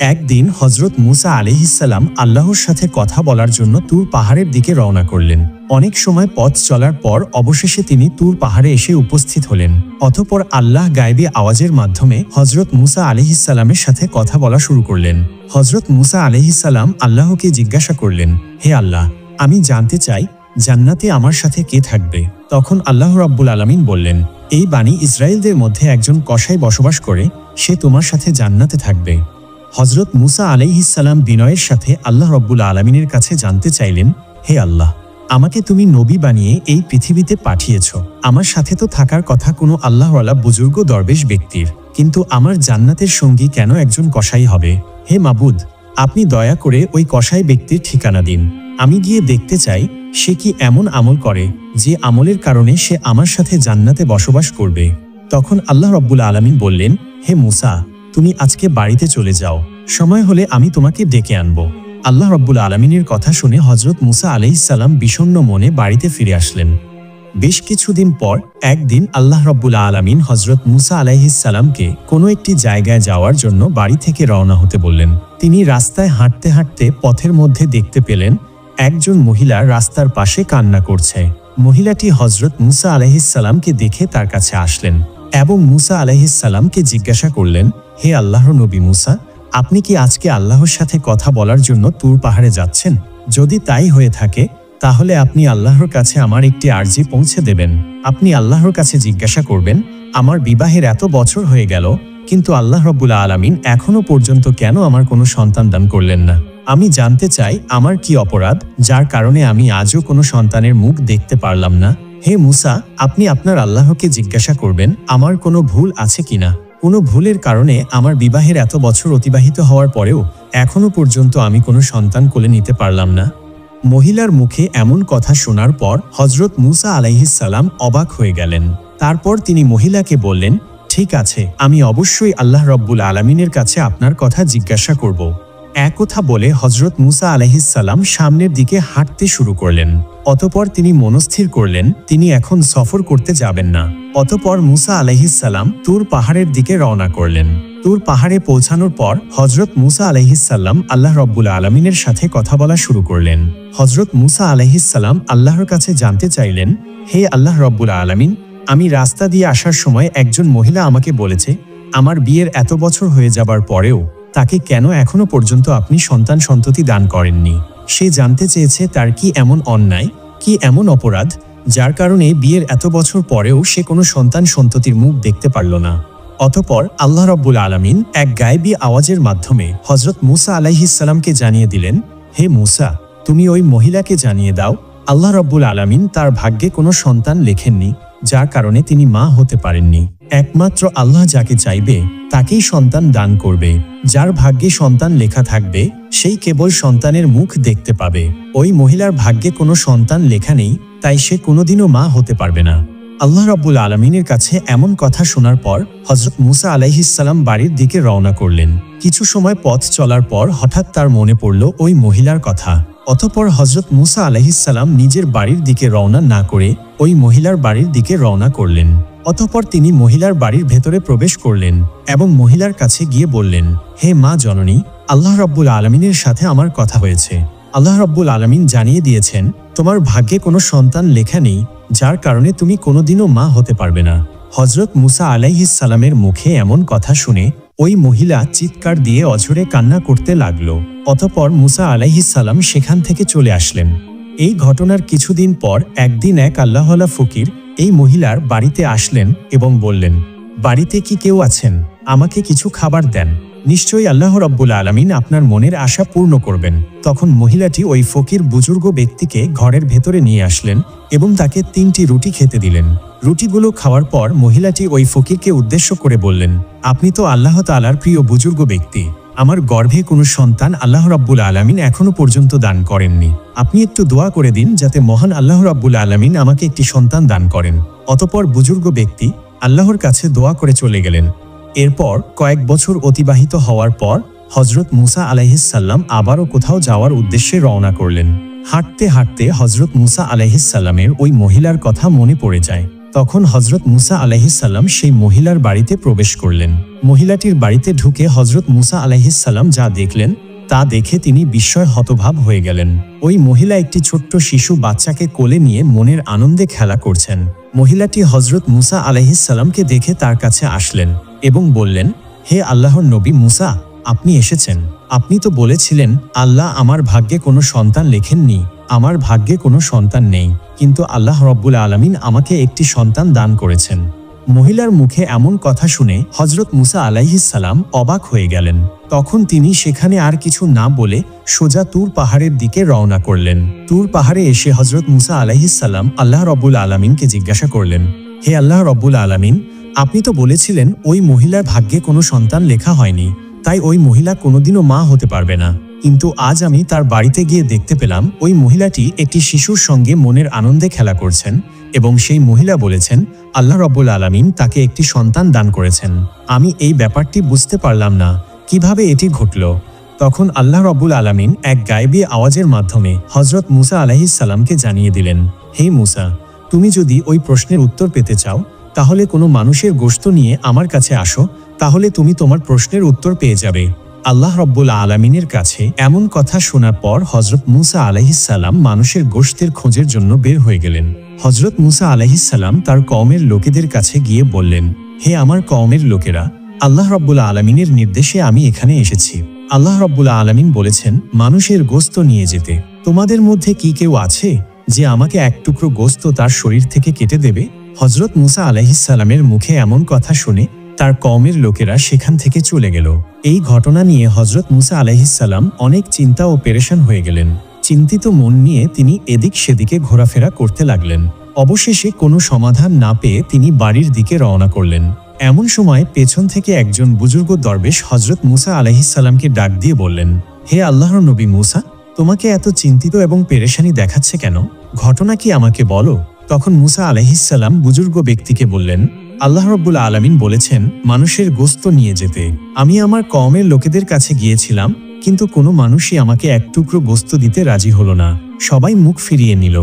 একদিন হযরত মুসা আলাইহিসসালাম আল্লাহর সাথে কথা বলার জন্য তুর পাহাড়ের দিকে রওনা করলেন। অনেক সময় পথ চলার পর অবশেষে তিনি তুর পাহাড়ে এসে উপস্থিত হলেন। অতঃপর আল্লাহ গায়েবী আওয়াজের মাধ্যমে হযরত মুসা আলাইহিসসালামের সাথে কথা বলা শুরু করলেন। হযরত মুসা আলাইহিসসালাম আল্লাহকে জিজ্ঞাসা করলেন, হে আল্লাহ, আমি জানতে চাই জান্নাতে আমার সাথে কে থাকবে? তখন আল্লাহ রাব্বুল আলামিন বললেন, এই বানি ইসরায়েলদের মধ্যে একজন কসাই বসবাস করে, সে তোমার সাথে জান্নাতে থাকবে। হযরত মুসা আলাইহিসসালাম বিনয়ের সাথে আল্লাহ রাব্বুল আলামিনের কাছে জানতে চাইলেন, হে আল্লাহ, আমাকে তুমি নবী বানিয়ে এই পৃথিবীতে পাঠিয়েছ। আমার সাথে তো থাকার কথা কোনো আল্লাহওয়ালা বুজুর্গ দরবেশ ব্যক্তির, কিন্তু আমার জান্নাতের সঙ্গী কেন একজন কসাই হবে? হে মাবুদ, আপনি দয়া করে ওই কসাই ব্যক্তির ঠিকানা দিন। আমি গিয়ে দেখতে চাই সে কি এমন আমল করে যে আমলের কারণে সে আমার সাথে জান্নাতে বসবাস করবে। তখন আল্লাহ রাব্বুল আলামিন বললেন, হে মুসা, তুমি আজকে বাড়িতে চলে যাও, সময় হলে আমি তোমাকে ডেকে আনব। আল্লাহ রাব্বুল আলামিনের কথা শুনে হযরত মুসা আলাইহিসসালাম বিষণ্ণ মনে বাড়িতে ফিরে আসলেন। বেশ কিছুদিন পর একদিন আল্লাহ রাব্বুল আলামিন হযরত মুসা আলাইহিসসালামকে কোনো একটি জায়গায় যাওয়ার জন্য বাড়ি থেকে রওনা হতে বললেন। তিনি রাস্তায় হাঁটতে হাঁটতে পথের মধ্যে দেখতে পেলেন একজন মহিলা রাস্তার পাশে কান্না করছে। মহিলাটি হযরত মুসা আলাইহিসসালামকে দেখে তার কাছে আসলেন এবং মুসা আলাইহিসসালামকে জিজ্ঞাসা করলেন, হে আল্লাহর নবী মুসা, আপনি কি আজকে আল্লাহর সাথে কথা বলার জন্য তুর পাহাড়ে যাচ্ছেন? যদি তাই হয়ে থাকে তাহলে আপনি আল্লাহর কাছে আমার একটি আরজি পৌঁছে দেবেন। আপনি আল্লাহর কাছে জিজ্ঞাসা করবেন, আমার বিবাহের এত বছর হয়ে গেল, কিন্তু আল্লাহ রাব্বুল আলামিন এখনো পর্যন্ত কেন আমার কোনো সন্তান দান করলেন না? আমি জানতে চাই আমার কি অপরাধ যার কারণে আমি আজও কোনো সন্তানের মুখ দেখতে পারলাম না। হে মুসা, আপনি আপনার আল্লাহকে জিজ্ঞাসা করবেন আমার কোনো ভুল আছে কিনা। কোনো ভুলের কারণে আমার বিবাহের এত বছর অতিবাহিত হওয়ার পরেও এখনো পর্যন্ত আমি কোনো সন্তান কোলে নিতে পারলাম না। মহিলার মুখে এমন কথা শোনার পর হযরত মুসা আলাইহিসসালাম অবাক হয়ে গেলেন। তারপর তিনি মহিলাকে বললেন, ঠিক আছে, আমি অবশ্যই আল্লাহ রাব্বুল আলামিনের কাছে আপনার কথা জিজ্ঞাসা করব। একথা বলে হযরত মুসা আলাইহিসসালাম সামনের দিকে হাঁটতে শুরু করলেন। অতঃপর তিনি মনস্থির করলেন তিনি এখন সফর করতে যাবেন না। অতঃপর মুসা আলাইহিসসালাম তুর পাহাড়ের দিকে রওনা করলেন। তুর পাহাড়ে পৌঁছানোর পর হযরত মুসা আলাইহিসসালাম আল্লাহ রাব্বুল আলামিনের সাথে কথা বলা শুরু করলেন। হযরত মুসা আলাইহিসসালাম আল্লাহর কাছে জানতে চাইলেন, হে আল্লাহ রাব্বুল আলামিন, আমি রাস্তা দিয়ে আসার সময় একজন মহিলা আমাকে বলেছে আমার বিয়ের এত বছর হয়ে যাবার পরেও তাকে কেন এখনো পর্যন্ত আপনি সন্তান সন্ততি দান করেননি। সে জানতে চেয়েছে তার কি এমন অন্যায়, কি এমন অপরাধ যার কারণে বিয়ের এত বছর পরেও সে কোনো সন্তান সন্ততির মুখ দেখতে পারল না। অতঃপর আল্লাহ রাব্বুল আলামিন এক গায়েবী আওয়াজের মাধ্যমে হযরত মুসা আলাইহিসসালামকে জানিয়ে দিলেন, হে মুসা, তুমি ওই মহিলাকে জানিয়ে দাও আল্লাহ রাব্বুল আলামিন তার ভাগ্যে কোনো সন্তান লেখেননি, যার কারণে তিনি মা হতে পারেননি। একমাত্র আল্লাহ যাকে চাইবে তাকেই সন্তান দান করবে। যার ভাগ্যে সন্তান লেখা থাকবে সেই কেবল সন্তানের মুখ দেখতে পাবে। ওই মহিলার ভাগ্যে কোনো সন্তান লেখা নেই, তাই সে কোনোদিনও মা হতে পারবে না। আল্লাহ রাব্বুল আলামিনের কাছে এমন কথা শোনার পর হযরত মুসা আলাইহিসসালাম বাড়ির দিকে রওনা করলেন। কিছু সময় পথ চলার পর হঠাৎ তার মনে পড়ল ওই মহিলার কথা। অতঃপর হযরত মুসা আলাইহিসসালাম নিজের বাড়ির দিকে রওনা না করে ওই মহিলার বাড়ির দিকে রওনা করলেন। অতঃপর তিনি মহিলার বাড়ির ভেতরে প্রবেশ করলেন এবং মহিলার কাছে গিয়ে বললেন, হে মা জননী, আল্লাহ রাব্বুল আলামিনের সাথে আমার কথা হয়েছে। আল্লাহ রাব্বুল আলামিন জানিয়ে দিয়েছেন তোমার ভাগ্যে কোনো সন্তান লেখা নেই, যার কারণে তুমি কোনোদিনও মা হতে পারবে না। হযরত মুসা আলাইহিসসালামের মুখে এমন কথা শুনে ওই মহিলা চিৎকার দিয়ে অঝরে কান্না করতে লাগলো। অতঃপর মুসা আলাইহিসসালাম সেখান থেকে চলে আসলেন। এই ঘটনার কিছুদিন পর একদিন এক আল্লাহওয়ালা ফকির এই মহিলার বাড়িতে আসলেন এবং বললেন, বাড়িতে কি কেউ আছেন? আমাকে কিছু খাবার দেন, নিশ্চয়ই আল্লাহ রাব্বুল আলামিন আপনার মনের আশা পূর্ণ করবেন। তখন মহিলাটি ওই ফকির বুজুর্গ ব্যক্তিকে ঘরের ভেতরে নিয়ে আসলেন এবং তাকে 3টি রুটি খেতে দিলেন। রুটিগুলো খাওয়ার পর মহিলাটি ওই ফকিরকে উদ্দেশ্য করে বললেন, আপনি তো আল্লাহ তাআলার প্রিয় বুজুর্গ ব্যক্তি, আমার গর্ভে কোনো সন্তান আল্লাহ রাব্বুল আলামিন এখনো পর্যন্ত দান করেননি। আপনি একটু দোয়া করে দিন যাতে মহান আল্লাহ রাব্বুল আলামিন আমাকে একটি সন্তান দান করেন। অতঃপর বুজুর্গ ব্যক্তি আল্লাহর কাছে দোয়া করে চলে গেলেন। এরপর কয়েক বছর অতিবাহিত হওয়ার পর হযরত মুসা আলাইহিসসালাম আবারও কোথাও যাওয়ার উদ্দেশ্যে রওনা করলেন। হাঁটতে হাঁটতে হযরত মুসা আলাইহিসসালামের ওই মহিলার কথা মনে পড়ে যায়। তখন হজরত মুসা আলাইহিসসালাম সেই মহিলার বাড়িতে প্রবেশ করলেন। মহিলাটির বাড়িতে ঢুকে হজরত মুসা আলাইহিসসালাম যা দেখলেন তা দেখে তিনি বিস্ময় হতভাব হয়ে গেলেন। ওই মহিলা একটি ছোট্ট শিশু বাচ্চাকে কোলে নিয়ে মনের আনন্দে খেলা করছেন। মহিলাটি হজরত মুসা আলাইহিসসালামকে দেখে তার কাছে আসলেন এবং বললেন, হে আল্লাহর নবী মুসা, আপনি এসেছেন। আপনি তো বলেছিলেন আল্লাহ আমার ভাগ্যে কোনো সন্তান লেখেননি, আমার ভাগ্যে কোনো সন্তান নেই, কিন্তু আল্লাহ রব্বুল আলামিন আমাকে একটি সন্তান দান করেছেন। মহিলার মুখে এমন কথা শুনে হজরত মুসা আলাইহিসসালাম অবাক হয়ে গেলেন। তখন তিনি সেখানে আর কিছু না বলে সোজা তুর পাহাড়ের দিকে রওনা করলেন। তুর পাহাড়ে এসে হজরত মুসা আলাইহিসসালাম আল্লাহ রব্বুল আলামিনকে জিজ্ঞাসা করলেন, হে আল্লাহ রব্বুল আলামিন, আপনি তো বলেছিলেন ওই মহিলার ভাগ্যে কোনো সন্তান লেখা হয়নি, তাই ওই মহিলা কোনোদিনও মা হতে পারবে না। কিন্তু আজ আমি তার বাড়িতে গিয়ে দেখতে পেলাম ওই মহিলাটি একটি শিশুর সঙ্গে মনের আনন্দে খেলা করছেন এবং সেই মহিলা বলেছেন আল্লাহ রব্বুল আলামিন তাকে একটি সন্তান দান করেছেন। আমি এই ব্যাপারটি বুঝতে পারলাম না, কিভাবে এটি ঘটল। তখন আল্লাহ রব্বুল আলামিন এক গায়েবী আওয়াজের মাধ্যমে হজরত মুসা আলাইহিসসালামকে জানিয়ে দিলেন, হে মুসা, তুমি যদি ওই প্রশ্নের উত্তর পেতে চাও তাহলে কোনো মানুষের গোশত নিয়ে আমার কাছে আসো, তাহলে তুমি তোমার প্রশ্নের উত্তর পেয়ে যাবে। আল্লাহ রব্বুল আলামিনের কাছে এমন কথা শোনার পর হজরত মুসা আলাইহিসসালাম মানুষের গোশতের খোঁজের জন্য বের হয়ে গেলেন। হজরত মুসা আলাইহিসসালাম তার কওমের লোকেদের কাছে গিয়ে বললেন, হে আমার কওমের লোকেরা, আল্লাহ রব্বুল আলামিনের নির্দেশে আমি এখানে এসেছি। আল্লাহ রব্বুল আলামিন বলেছেন মানুষের গোশত নিয়ে যেতে। তোমাদের মধ্যে কি কেউ আছে যে আমাকে এক টুকরো গোশত তার শরীর থেকে কেটে দেবে? হজরত মুসা আলাইহিসসালামের মুখে এমন কথা শুনে তার কওমের লোকেরা সেখান থেকে চলে গেল। এই ঘটনা নিয়ে হজরত মুসা আলাইহিসসালাম অনেক চিন্তা ও পেরেশান হয়ে গেলেন। চিন্তিত মন নিয়ে তিনি এদিক সেদিকে ঘোরাফেরা করতে লাগলেন। অবশেষে কোনো সমাধান না পেয়ে তিনি বাড়ির দিকে রওনা করলেন। এমন সময় পেছন থেকে একজন বুজুর্গ দরবেশ হজরত মুসা আলাইহিসসালামকে ডাক দিয়ে বললেন, হে আল্লাহর নবী মুসা, তোমাকে এত চিন্তিত এবং পেরেশানি দেখাচ্ছে কেন? ঘটনা কি আমাকে বলো। তখন মুসা আলাইহিসসালাম বুজুর্গ ব্যক্তিকে বললেন, আল্লাহ রব্বুল আলামিন বলেছেন মানুষের গোশত নিয়ে যেতে। আমি আমার কওমের লোকেদের কাছে গিয়েছিলাম, কিন্তু কোনো মানুষই আমাকে এক টুকরো গোশত দিতে রাজি হলো না, সবাই মুখ ফিরিয়ে নিল।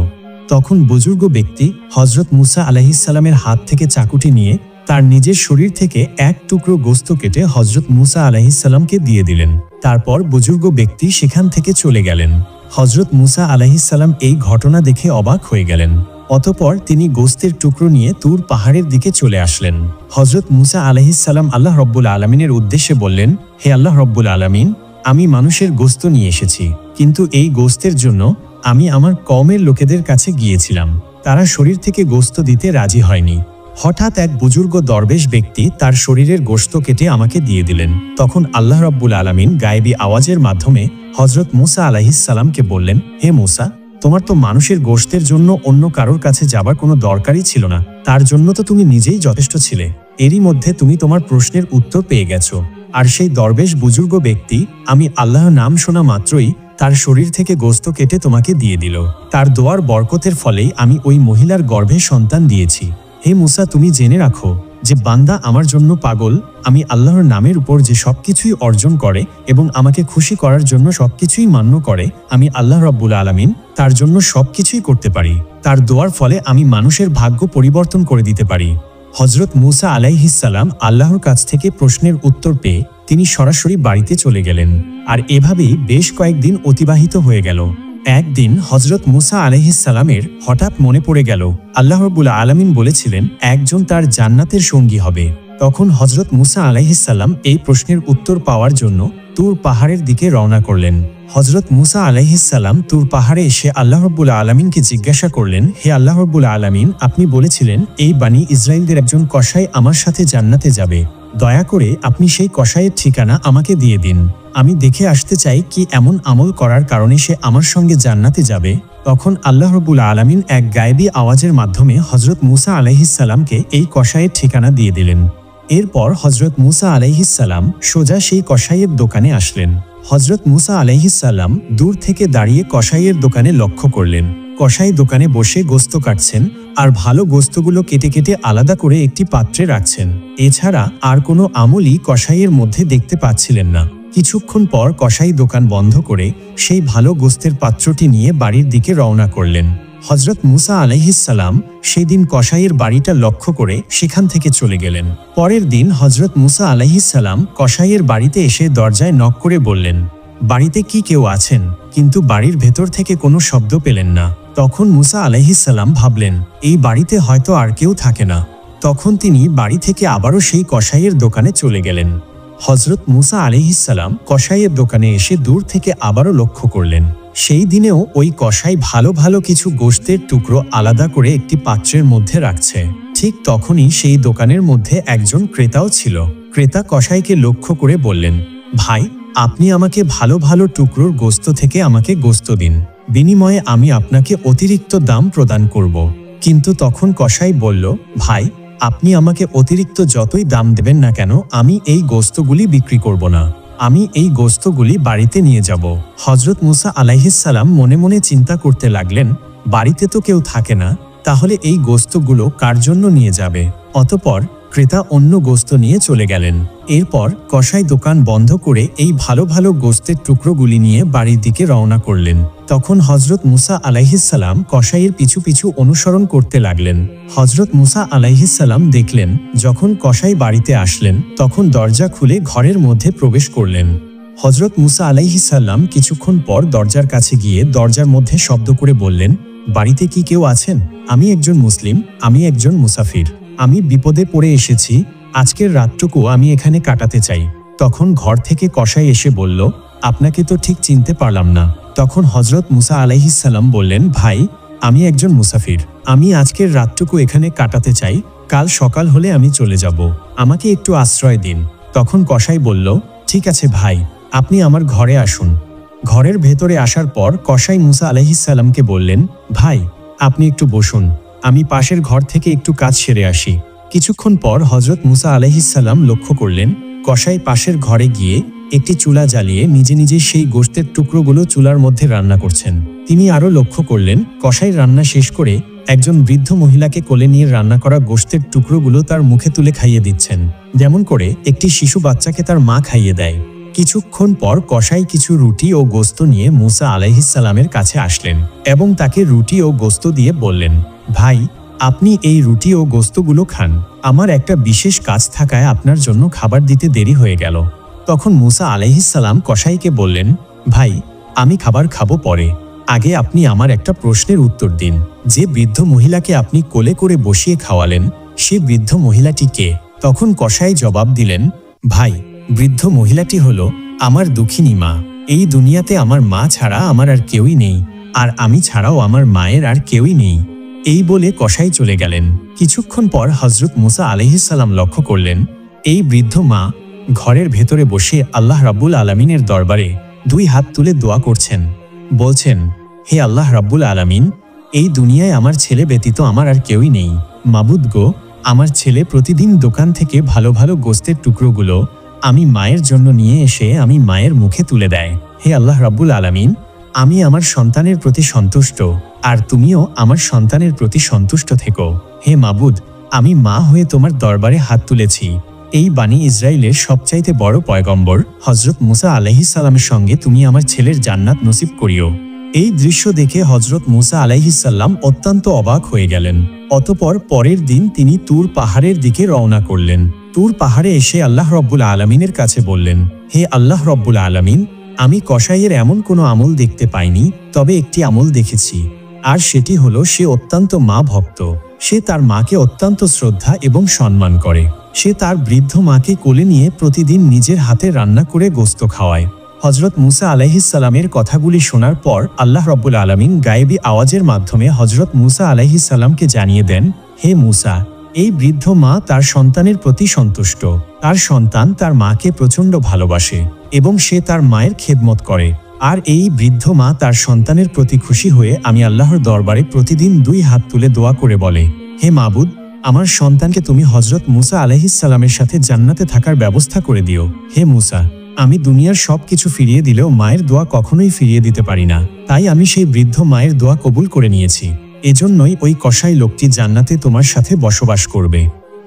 তখন বুজুর্গ ব্যক্তি হজরত মুসা আলাইহিসসালামের হাত থেকে চাকুটি নিয়ে তার নিজের শরীর থেকে এক টুকরো গোশত কেটে হজরত মুসা আলাইহিসসালামকে দিয়ে দিলেন। তারপর বুজুর্গ ব্যক্তি সেখান থেকে চলে গেলেন। হজরত মুসা আলাইহিসসালাম এই ঘটনা দেখে অবাক হয়ে গেলেন। অতঃপর তিনি গোশতের টুকরো নিয়ে তুর পাহাড়ের দিকে চলে আসলেন। হজরত মুসা আলাইহিসসালাম আল্লাহ রব্বুল আলামিনের উদ্দেশ্যে বললেন, হে আল্লাহ রব্বুল আলামিন, আমি মানুষের গোশত নিয়ে এসেছি, কিন্তু এই গোশতের জন্য আমি আমার কওমের লোকেদের কাছে গিয়েছিলাম, তারা শরীর থেকে গোশত দিতে রাজি হয়নি। হঠাৎ এক বুজুর্গ দরবেশ ব্যক্তি তার শরীরের গোশত কেটে আমাকে দিয়ে দিলেন। তখন আল্লাহ রব্বুল আলামিন গায়েবী আওয়াজের মাধ্যমে হজরত মুসা আলাইহিসসালামকে বললেন, হে মুসা, তোমার তো মানুষের গোশতের জন্য অন্য কারোর কাছে যাবার কোনো দরকারই ছিল না, তার জন্য তো তুমি নিজেই যথেষ্ট ছিলে। এরই মধ্যে তুমি তোমার প্রশ্নের উত্তর পেয়ে গেছো। আর সেই দরবেশ বুজুর্গ ব্যক্তি আমি আল্লাহর নাম শোনা মাত্রই তার শরীর থেকে গোশত কেটে তোমাকে দিয়ে দিল। তার দোয়ার বরকতের ফলেই আমি ওই মহিলার গর্ভে সন্তান দিয়েছি। হে মুসা, তুমি জেনে রাখো যে বান্দা আমার জন্য পাগল, আমি আল্লাহর নামের উপর যে সবকিছুই অর্জন করে এবং আমাকে খুশি করার জন্য সবকিছুই মান্য করে, আমি আল্লাহ রব্বুল আলামিন তার জন্য সবকিছুই করতে পারি। তার দোয়ার ফলে আমি মানুষের ভাগ্য পরিবর্তন করে দিতে পারি। হজরত মুসা আলাইহিসসালাম আল্লাহর কাছ থেকে প্রশ্নের উত্তর পেয়ে তিনি সরাসরি বাড়িতে চলে গেলেন। আর এভাবেই বেশ কয়েকদিন অতিবাহিত হয়ে গেল। একদিন হজরত মুসা আলাইহিসসালামের হঠাৎ মনে পড়ে গেল আল্লাহ রাব্বুল আলামিন বলেছিলেন একজন তার জান্নাতের সঙ্গী হবে। তখন হজরত মুসা আলাইহিসসালাম এই প্রশ্নের উত্তর পাওয়ার জন্য তুর পাহাড়ের দিকে রওনা করলেন। হজরত মুসা আলাইহিসসালাম তুর পাহাড়ে এসে আল্লাহ রাব্বুল আলামিনকে জিজ্ঞাসা করলেন, হে আল্লাহ রাব্বুল আলামিন, আপনি বলেছিলেন এই বানি ইসরাইলদের একজন কসাই আমার সাথে জান্নাতে যাবে। দয়া করে আপনি সেই কসাইয়ের ঠিকানা আমাকে দিয়ে দিন। আমি দেখে আসতে চাই কি এমন আমল করার কারণে সে আমার সঙ্গে জান্নাতে যাবে। তখন আল্লাহ রাব্বুল আলামিন এক গায়েবী আওয়াজের মাধ্যমে হজরত মুসা আলাইহিসসালামকে এই কসাইয়ের ঠিকানা দিয়ে দিলেন। এরপর হজরত মুসা আলাইহিসসালাম সোজা সেই কসাইয়ের দোকানে আসলেন। হজরত মুসা আলাইহিসসালাম দূর থেকে দাঁড়িয়ে কসাইয়ের দোকানে লক্ষ্য করলেন। কসাই দোকানে বসে গোস্ত কাটছেন আর ভালো গোস্তগুলো কেটে কেটে আলাদা করে একটি পাত্রে রাখছেন। এছাড়া আর কোনো আমলই কসাইয়ের মধ্যে দেখতে পাচ্ছিলেন না। কিছুক্ষণ পর কসাই দোকান বন্ধ করে সেই ভালো গোস্তের পাত্রটি নিয়ে বাড়ির দিকে রওনা করলেন। হযরত মুসা আলাইহিসসালাম সেই দিন কসাইয়ের বাড়িটা লক্ষ্য করে সেখান থেকে চলে গেলেন। পরের দিন হযরত মুসা আলাইহিসসালাম কসাইয়ের বাড়িতে এসে দরজায় নক করে বললেন, বাড়িতে কি কেউ আছেন? কিন্তু বাড়ির ভেতর থেকে কোনো শব্দ পেলেন না। তখন মুসা আলাইহিসসালাম ভাবলেন, এই বাড়িতে হয়তো আর কেউ থাকে না। তখন তিনি বাড়ি থেকে আবারও সেই কসাইয়ের দোকানে চলে গেলেন। হযরত মুসা আলাইহিসসালাম কসাইয়ের দোকানে এসে দূর থেকে আবারও লক্ষ্য করলেন, সেই দিনেও ওই কসাই ভালো ভালো কিছু গোশতের টুকরো আলাদা করে একটি পাত্রের মধ্যে রাখছে। ঠিক তখনই সেই দোকানের মধ্যে একজন ক্রেতাও ছিল। ক্রেতা কসাইকে লক্ষ্য করে বললেন, ভাই, আপনি আমাকে ভালো ভালো টুকরোর গোশত থেকে আমাকে গোশত দিন, বিনিময়ে আমি আপনাকে অতিরিক্ত দাম প্রদান করব। কিন্তু তখন কসাই বলল, ভাই, আপনি আমাকে অতিরিক্ত যতই দাম দেবেন না কেন, আমি এই গোশতগুলি বিক্রি করব না। আমি এই গোশতগুলি বাড়িতে নিয়ে যাব। হযরত মুসা আলাইহিসসালাম মনে মনে চিন্তা করতে লাগলেন, বাড়িতে তো কেউ থাকে না, তাহলে এই গোশতগুলো কার জন্য নিয়ে যাবে? অতঃপর ক্রেতা অন্য গোশত নিয়ে চলে গেলেন। এরপর কসাই দোকান বন্ধ করে এই ভালো ভালো গোশতের টুকরোগুলি নিয়ে বাড়ির দিকে রওনা করলেন। তখন হযরত মুসা আলাইহিসসালাম কসাইয়ের পিছু পিছু অনুসরণ করতে লাগলেন। হযরত মুসা আলাইহিসসালাম দেখলেন, যখন কসাই বাড়িতে আসলেন তখন দরজা খুলে ঘরের মধ্যে প্রবেশ করলেন। হযরত মুসা আলাইহিসসালাম কিছুক্ষণ পর দরজার কাছে গিয়ে দরজার মধ্যে শব্দ করে বললেন, বাড়িতে কি কেউ আছেন? আমি একজন মুসলিম, আমি একজন মুসাফির, আমি বিপদে পড়ে এসেছি, আজকের রাতটুকু আমি এখানে কাটাতে চাই। তখন ঘর থেকে কসাই এসে বলল, আপনাকে তো ঠিক চিনতে পারলাম না। তখন হযরত মুসা আলাইহিসসালাম বললেন, ভাই, আমি একজন মুসাফির, আমি আজকের রাতটুকু এখানে কাটাতে চাই, কাল সকাল হলে আমি চলে যাব, আমাকে একটু আশ্রয় দিন। তখন কসাই বলল, ঠিক আছে ভাই, আপনি আমার ঘরে আসুন। ঘরের ভেতরে আসার পর কসাই মুসা আলাইহিসসালামকে বললেন, ভাই, আপনি একটু বসুন, আমি পাশের ঘর থেকে একটু কাজ সেরে আসি। কিছুক্ষণ পর হযরত মুসা আলাইহিসসালাম লক্ষ্য করলেন, কসাই পাশের ঘরে গিয়ে একটি চুলা জ্বালিয়ে নিজে নিজে সেই গোশতের টুকরোগুলো চুলার মধ্যে রান্না করছেন। তিনি আরও লক্ষ্য করলেন, কসাই রান্না শেষ করে একজন বৃদ্ধ মহিলাকে কোলে নিয়ে রান্না করা গোশতের টুকরোগুলো তার মুখে তুলে খাইয়ে দিচ্ছেন, যেমন করে একটি শিশু বাচ্চাকে তার মা খাইয়ে দেয়। কিছুক্ষণ পর কসাই কিছু রুটি ও গোশত নিয়ে মুসা আলাইহিসসালামের কাছে আসলেন এবং তাকে রুটি ও গোশত দিয়ে বললেন, ভাই, আপনি এই রুটি ও গোশতগুলো খান, আমার একটা বিশেষ কাজ থাকায় আপনার জন্য খাবার দিতে দেরি হয়ে গেল। তখন মুসা আলাইহিসসালাম কসাইকে বললেন, ভাই, আমি খাবার খাবো পরে, আগে আপনি আমার একটা প্রশ্নের উত্তর দিন। যে বৃদ্ধ মহিলাকে আপনি কোলে করে বসিয়ে খাওয়ালেন, সে বৃদ্ধ মহিলাটি কে? তখন কসাই জবাব দিলেন, ভাই, বৃদ্ধ মহিলাটি হলো আমার দুঃখিনী মা। এই দুনিয়াতে আমার মা ছাড়া আমার আর কেউই নেই, আর আমি ছাড়াও আমার মায়ের আর কেউই নেই। এই বলে কসাই চলে গেলেন। কিছুক্ষণ পর হযরত মুসা আলাইহিসসালাম লক্ষ্য করলেন, এই বৃদ্ধ মা ঘরের ভেতরে বসে আল্লাহ রাব্বুল আলামিনের দরবারে দুই হাত তুলে দোয়া করছেন, বলছেন, হে আল্লাহ রাব্বুল আলামিন, এই দুনিয়ায় আমার ছেলে ব্যতীত আমার আর কেউই নেই। মাবুদ গো, আমার ছেলে প্রতিদিন দোকান থেকে ভালো ভালো গোশতের টুকরোগুলো আমি মায়ের জন্য নিয়ে এসে আমি মায়ের মুখে তুলে দেয়। হে আল্লাহ রাব্বুল আলামিন, আমি আমার সন্তানের প্রতি সন্তুষ্ট, আর তুমিও আমার সন্তানের প্রতি সন্তুষ্ট থেকো। হে মাবুদ, আমি মা হয়ে তোমার দরবারে হাত তুলেছি। এই বানি ইসরায়েলের সবচাইতে বড় পয়গম্বর হযরত মুসা আলাইহিসসালামের সঙ্গে তুমি আমার ছেলের জান্নাত নসিব করিও। এই দৃশ্য দেখে হযরত মুসা আলাইহিসসালাম অত্যন্ত অবাক হয়ে গেলেন। অতঃপর পরের দিন তিনি তুর পাহাড়ের দিকে রওনা করলেন। তুর পাহাড়ে এসে আল্লাহ রব্বুল আলামিনের কাছে বললেন, হে আল্লাহ রব্বুল আলামিন, আমি কসাইয়ের এমন কোনো আমল দেখতে পাইনি, তবে একটি আমল দেখেছি, আর সেটি হলো সে অত্যন্ত মা ভক্ত। সে তার মাকে অত্যন্ত শ্রদ্ধা এবং সম্মান করে। সে তার বৃদ্ধ মাকে কোলে নিয়ে প্রতিদিন নিজের হাতে রান্না করে গোশত খাওয়ায়। হযরত মুসা আলাইহিসসালামের কথাগুলি শোনার পর আল্লাহ রব্বুল আলামিন গায়েবী আওয়াজের মাধ্যমে হযরত মুসা আলাইহিসসালামকে জানিয়ে দেন, হে মুসা, এই বৃদ্ধ মা তার সন্তানের প্রতি সন্তুষ্ট। তার সন্তান তার মাকে প্রচণ্ড ভালোবাসে এবং সে তার মায়ের খেদমত করে। আর এই বৃদ্ধ মা তার সন্তানের প্রতি খুশি হয়ে আমি আল্লাহর দরবারে প্রতিদিন দুই হাত তুলে দোয়া করে বলে, হে মাবুদ, আমার সন্তানকে তুমি হযরত মুসা আলাইহিসসালামের সাথে জান্নাতে থাকার ব্যবস্থা করে দিও। হে মুসা, আমি দুনিয়ার সবকিছু ফিরিয়ে দিলেও মায়ের দোয়া কখনোই ফিরিয়ে দিতে পারি না, তাই আমি সেই বৃদ্ধ মায়ের দোয়া কবুল করে নিয়েছি। এজন্যই ওই কসাই লোকটি জান্নাতে তোমার সাথে বসবাস করবে।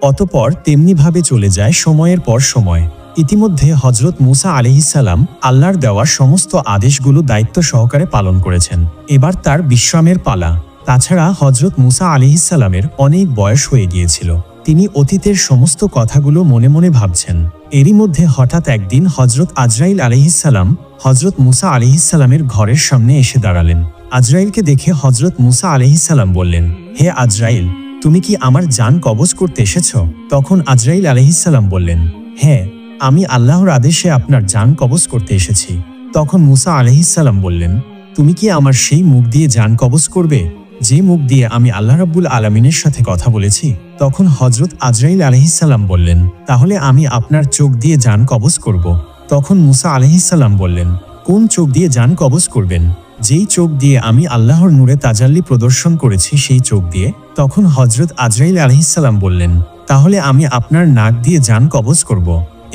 অতঃপর তেমনিভাবে চলে যায় সময়ের পর সময়। ইতিমধ্যে হযরত মুসা আলাইহিসসালাম আল্লাহর দেওয়া সমস্ত আদেশগুলো দায়িত্ব সহকারে পালন করেছেন। এবার তার বিশ্রামের পালা। তাছাড়া হজরত মুসা আলাইহিসসালামের অনেক বয়স হয়ে গিয়েছিল। তিনি অতীতের সমস্ত কথাগুলো মনে মনে ভাবছেন। এরই মধ্যে হঠাৎ একদিন হজরত আজরাইল আলাইহিসসালাম হজরত মুসা আলাইহিসসালামের ঘরের সামনে এসে দাঁড়ালেন। আজরাইলকে দেখে হজরত মুসা আলাইহিসসালাম বললেন, হে আজরাইল, তুমি কি আমার জান কবজ করতে এসেছ? তখন আজরাইল আলাইহিসসালাম বললেন, হ্যাঁ, আমি আল্লাহর আদেশে আপনার জান কবজ করতে এসেছি। তখন মুসা আলাইহিসসালাম বললেন, তুমি কি আমার সেই মুখ দিয়ে জান কবজ করবে যে মুখ দিয়ে আমি আল্লাহ রাব্বুল আলামিনের সাথে কথা বলেছি? তখন হজরত আজরাইল আলাইহিসসালাম বললেন, তাহলে আমি আপনার চোখ দিয়ে জান কবজ করব। তখন মুসা আলাইহিসসালাম বললেন, কোন চোখ দিয়ে জান কবজ করবেন? যেই চোখ দিয়ে আমি আল্লাহর নূরে তাজাল্লি প্রদর্শন করেছি সেই চোখ দিয়ে। তখন হজরত আজরাইল আলাইহিসসালাম বললেন, তাহলে আমি আপনার নাক দিয়ে জান কবজ করব।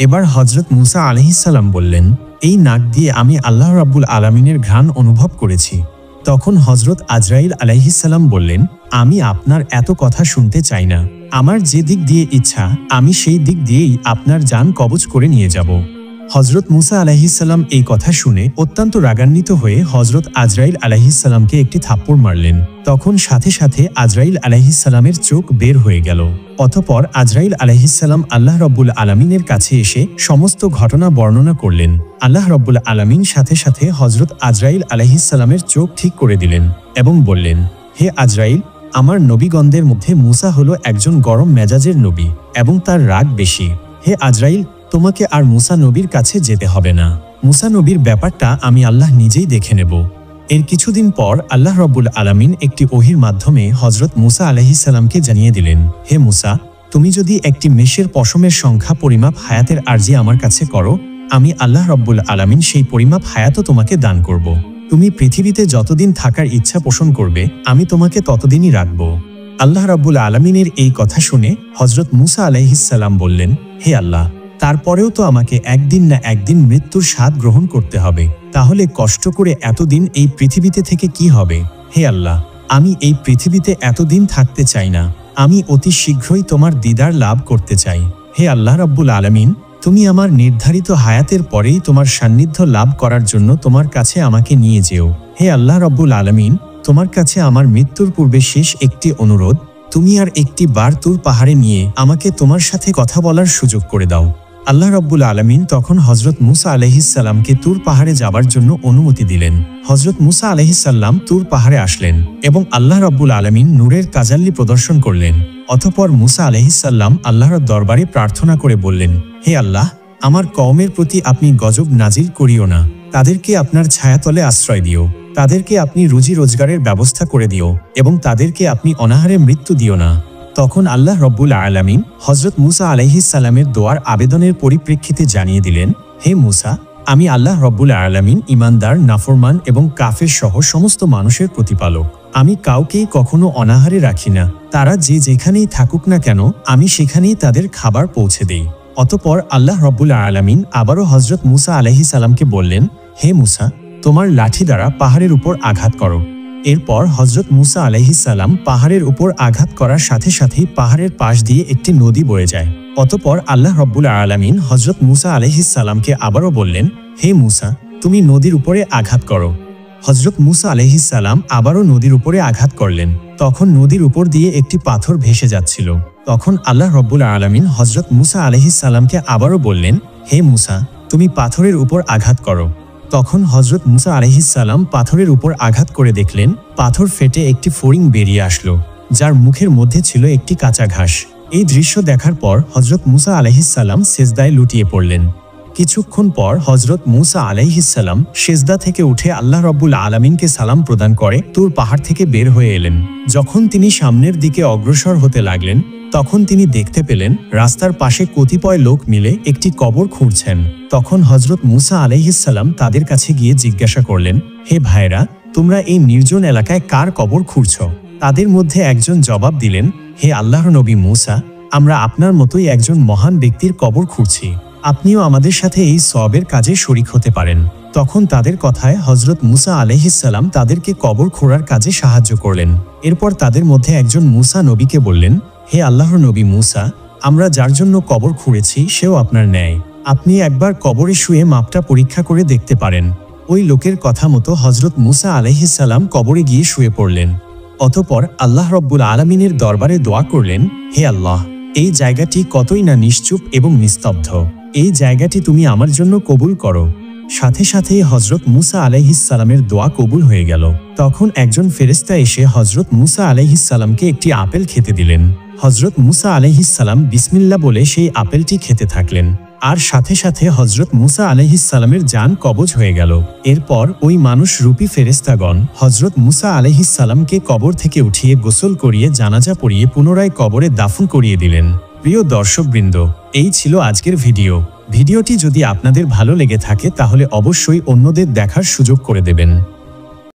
এবার হজরত মুসা আলাইহিসসালাম বললেন, এই নাক দিয়ে আমি আল্লাহ রাব্বুল আলামিনের ঘ্রাণ অনুভব করেছি। তখন হজরত আজরাইল আলাইহিসসালাম বললেন, আমি আপনার এত কথা শুনতে চাই না। আমার যে দিক দিয়ে ইচ্ছা আমি সেই দিক দিয়েই আপনার জান কবজ করে নিয়ে যাব। হজরত মুসা আলাইহিসসালাম এই কথা শুনে অত্যন্ত রাগান্বিত হয়ে হজরত আজরাইল আলাইহিসসালামকে একটি থাপ্পড় মারলেন। তখন সাথে সাথে আজরাইল আলাইহিসসালামের চোখ বের হয়ে গেল। অতঃপর আজরাইল আলাইহিসসালাম আল্লাহ রাব্বুল আলামিনের কাছে এসে সমস্ত ঘটনা বর্ণনা করলেন। আল্লাহ রাব্বুল আলামিন সাথে সাথে হজরত আজরাইল আলাইহিসসালামের চোখ ঠিক করে দিলেন এবং বললেন, হে আজরাইল, আমার নবীগণদের মধ্যে মুসা হলো একজন গরম মেজাজের নবী এবং তার রাগ বেশি। হে আজরাইল, তোমাকে আর মুসা নবীর কাছে যেতে হবে না। মুসা নবীর ব্যাপারটা আমি আল্লাহ নিজেই দেখে নেব। এর কিছুদিন পর আল্লাহ রাব্বুল আলামিন একটি ওহির মাধ্যমে হজরত মুসা আলাইহিসসালামকে জানিয়ে দিলেন, হে মুসা, তুমি যদি একটি মেষের পশমের সংখ্যা পরিমাপ হায়াতের আরজি আমার কাছে করো, আমি আল্লাহ রাব্বুল আলামিন সেই পরিমাপ হায়াতও তোমাকে দান করব। তুমি পৃথিবীতে যতদিন থাকার ইচ্ছা পোষণ করবে আমি তোমাকে ততদিনই রাখব। আল্লাহ রাব্বুল আলামিনের এই কথা শুনে হজরত মুসা আলাইহিসসালাম বললেন, হে আল্লাহ, তারপরেও তো আমাকে একদিন না একদিন মৃত্যুর স্বাদ গ্রহণ করতে হবে। তাহলে কষ্ট করে এতদিন এই পৃথিবীতে থেকে কি হবে? হে আল্লাহ, আমি এই পৃথিবীতে এতদিন থাকতে চাই না। আমি অতি শীঘ্রই তোমার দিদার লাভ করতে চাই। হে আল্লাহ রাব্বুল আলামিন, তুমি আমার নির্ধারিত হায়াতের পরেই তোমার সান্নিধ্য লাভ করার জন্য তোমার কাছে আমাকে নিয়ে যেও। হে আল্লাহ রাব্বুল আলামিন, তোমার কাছে আমার মৃত্যুর পূর্বে শেষ একটি অনুরোধ, তুমি আর একটি বার তুর পাহাড়ে নিয়ে আমাকে তোমার সাথে কথা বলার সুযোগ করে দাও। আল্লাহ রাব্বুল আলামিন তখন হজরত মুসা আলাইহিসসালামকে তুর পাহাড়ে যাবার জন্য অনুমতি দিলেন। হজরত মুসা আলাইহিসসালাম তুর পাহাড়ে আসলেন এবং আল্লাহ রাব্বুল আলামিন নূরের তাজাল্লি প্রদর্শন করলেন। অতঃপর মুসা আলাইহিসসালাম আল্লাহর দরবারে প্রার্থনা করে বললেন, হে আল্লাহ, আমার কওমের প্রতি আপনি গজব নাজিল করিও না। তাদেরকে আপনার ছায়াতলে আশ্রয় দিও। তাদেরকে আপনি রুজি রোজগারের ব্যবস্থা করে দিও এবং তাদেরকে আপনি অনাহারে মৃত্যু দিও না। তখন আল্লাহ রব্বুল আলামিন হজরত মুসা আলাইহিসসালামের দোয়ার আবেদনের পরিপ্রেক্ষিতে জানিয়ে দিলেন, হে মুসা, আমি আল্লাহ রব্বুল আলামিন ইমানদার, নাফরমান এবং কাফের সহ সমস্ত মানুষের প্রতিপালক। আমি কাউকেই কখনো অনাহারে রাখি না। তারা যে যেখানেই থাকুক না কেন আমি সেখানেই তাদের খাবার পৌঁছে দেই। অতঃপর আল্লাহ রব্বুল আলামিন আবারও হজরত মুসা আলাইহিসসালামকে বললেন, হে মুসা, তোমার লাঠি দ্বারা পাহাড়ের উপর আঘাত করো। এরপর হজরত মুসা আলাইহিসসালাম পাহাড়ের উপর আঘাত করার সাথে সাথেই পাহাড়ের পাশ দিয়ে একটি নদী বয়ে যায়। অতঃপর আল্লাহ রব্বুল আলামিন হজরত মুসা আলাইহিসসালামকে আবারও বললেন, হে মুসা, তুমি নদীর উপরে আঘাত করো। হজরত মুসা আলাইহিসসালাম আবারও নদীর উপরে আঘাত করলেন। তখন নদীর উপর দিয়ে একটি পাথর ভেসে যাচ্ছিল। তখন আল্লাহ রব্বুল আলামিন হজরত মুসা আলাইহিসসালামকে আবারও বললেন, হে মুসা, তুমি পাথরের উপর আঘাত করো। তখন হজরত মুসা আলাইহিসসালাম পাথরের উপর আঘাত করে দেখলেন পাথর ফেটে একটি ফড়িং বেরিয়ে আসলো, যার মুখের মধ্যে ছিল একটি কাঁচা ঘাস। এই দৃশ্য দেখার পর হজরত মুসা আলাইহিসসালাম সেজদায় লুটিয়ে পড়লেন। কিছুক্ষণ পর হজরত মুসা আলাইহিসসালাম সেজদা থেকে উঠে আল্লাহ রব্বুল আলামিনকে সালাম প্রদান করে তুর পাহাড় থেকে বের হয়ে এলেন। যখন তিনি সামনের দিকে অগ্রসর হতে লাগলেন তখন তিনি দেখতে পেলেন রাস্তার পাশে কতিপয় লোক মিলে একটি কবর খুঁড়ছেন। তখন হজরত মুসা আলাইহিসসালাম তাদের কাছে গিয়ে জিজ্ঞাসা করলেন, হে ভাইরা, তোমরা এই নির্জন এলাকায় কার কবর খুঁড়ছ? তাদের মধ্যে একজন জবাব দিলেন, হে আল্লাহর নবী মুসা, আমরা আপনার মতোই একজন মহান ব্যক্তির কবর খুঁড়ছি। আপনিও আমাদের সাথে এই সওয়াবের কাজে শরিক হতে পারেন। তখন তাদের কথায় হজরত মুসা আলাইহিসসালাম তাদেরকে কবর খোঁড়ার কাজে সাহায্য করলেন। এরপর তাদের মধ্যে একজন মুসা নবীকে বললেন, হে আল্লাহর নবী মুসা, আমরা যার জন্য কবর খুঁড়েছি সেও আপনার ন্যায়। আপনি একবার কবরে শুয়ে মাপটা পরীক্ষা করে দেখতে পারেন। ওই লোকের কথা মতো হজরত মুসা আলাইহিসসালাম কবরে গিয়ে শুয়ে পড়লেন। অতঃপর আল্লাহ রব্বুল আলামিনের দরবারে দোয়া করলেন, হে আল্লাহ, এই জায়গাটি কতই না নিশ্চুপ এবং নিস্তব্ধ, এই জায়গাটি তুমি আমার জন্য কবুল করো। সাথে সাথেই হজরত মুসা আলাইহিসসালামের দোয়া কবুল হয়ে গেল। তখন একজন ফেরেশতা এসে হজরত মুসা আলাইহিসসালামকে একটি আপেল খেতে দিলেন। হজরত মুসা আলাইহিসসালাম বিসমিল্লাহ বলে সেই আপেলটি খেতে থাকলেন, আর সাথে সাথে হজরত মুসা আলাইহিসসালামের জান কবজ হয়ে গেল। এরপর ওই মানুষ রূপী ফেরেশতাগণ হজরত মুসা আলাইহিসসালামকে কবর থেকে উঠিয়ে গোসল করিয়ে জানাজা পড়িয়ে পুনরায় কবরে দাফন করিয়ে দিলেন। প্রিয় দর্শকবৃন্দ, এই ছিল আজকের ভিডিও। ভিডিওটি যদি আপনাদের ভালো লেগে থাকে তাহলে অবশ্যই অন্যদের দেখার সুযোগ করে দেবেন।